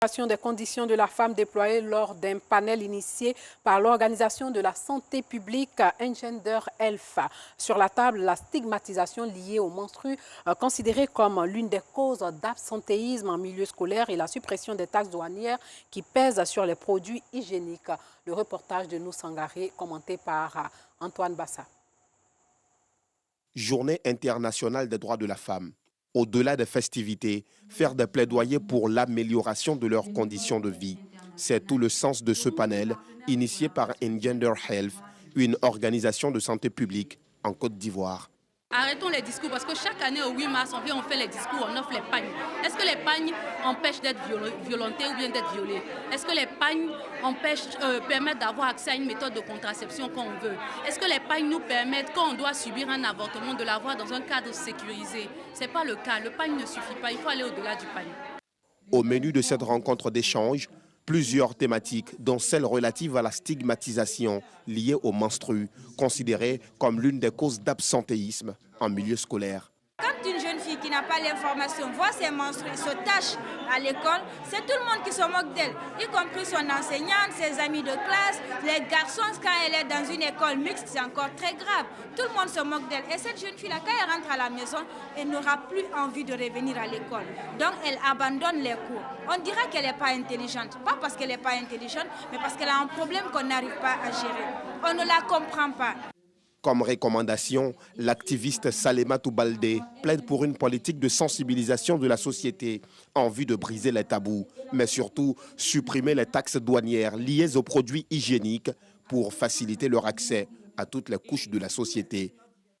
Des conditions de la femme déployée lors d'un panel initié par l'Organisation de la santé publique Engender Health. Sur la table, la stigmatisation liée aux menstrues, considérée comme l'une des causes d'absentéisme en milieu scolaire et la suppression des taxes douanières qui pèsent sur les produits hygiéniques. Le reportage de nous Sangaré, commenté par Antoine Bassa. Journée internationale des droits de la femme. Au-delà des festivités, faire des plaidoyers pour l'amélioration de leurs conditions de vie. C'est tout le sens de ce panel, initié par Engender Health, une organisation de santé publique en Côte d'Ivoire. Arrêtons les discours parce que chaque année au 8 mars, on fait les discours, on offre les pagnes. Est-ce que les pagnes empêchent d'être violentés ou bien d'être violés? Est-ce que les pagnes permettent d'avoir accès à une méthode de contraception quand on veut? Est-ce que les pagnes nous permettent, quand on doit subir un avortement, de l'avoir dans un cadre sécurisé? Ce n'est pas le cas. Le pagne ne suffit pas. Il faut aller au-delà du pagne. Au menu de cette rencontre d'échange, plusieurs thématiques, dont celle relative à la stigmatisation liée aux menstrues, considérée comme l'une des causes d'absentéisme en milieu scolaire. Quand une jeune fille qui n'a pas l'information voit ses menstrues se tâche à l'école, c'est tout le monde qui se moque d'elle, y compris son enseignante, ses amis de classe, les garçons. Quand elle est dans une école mixte, c'est encore très grave. Tout le monde se moque d'elle. Et cette jeune fille-là, quand elle rentre à la maison, elle n'aura plus envie de revenir à l'école. Donc, elle abandonne les cours. On dira qu'elle n'est pas intelligente. Pas parce qu'elle n'est pas intelligente, mais parce qu'elle a un problème qu'on n'arrive pas à gérer. On ne la comprend pas. Comme recommandation, l'activiste Salematou Baldé plaide pour une politique de sensibilisation de la société en vue de briser les tabous, mais surtout supprimer les taxes douanières liées aux produits hygiéniques pour faciliter leur accès à toutes les couches de la société.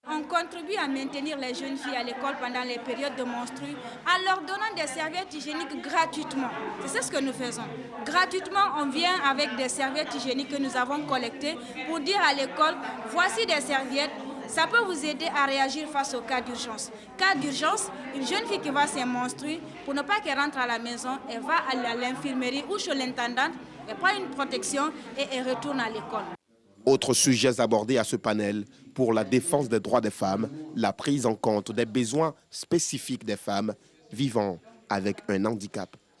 On contribue à maintenir les jeunes filles à l'école pendant les périodes de menstrues en leur donnant des serviettes hygiéniques gratuitement. C'est ce que nous faisons. Gratuitement, on vient avec des serviettes hygiéniques que nous avons collectées pour dire à l'école, voici des serviettes, ça peut vous aider à réagir face au cas d'urgence. Cas d'urgence, une jeune fille qui va se menstruer, pour ne pas qu'elle rentre à la maison, elle va aller à l'infirmerie ou chez l'intendante, elle prend une protection et elle retourne à l'école. Autres sujets abordés à ce panel, pour la défense des droits des femmes, la prise en compte des besoins spécifiques des femmes vivant avec un handicap.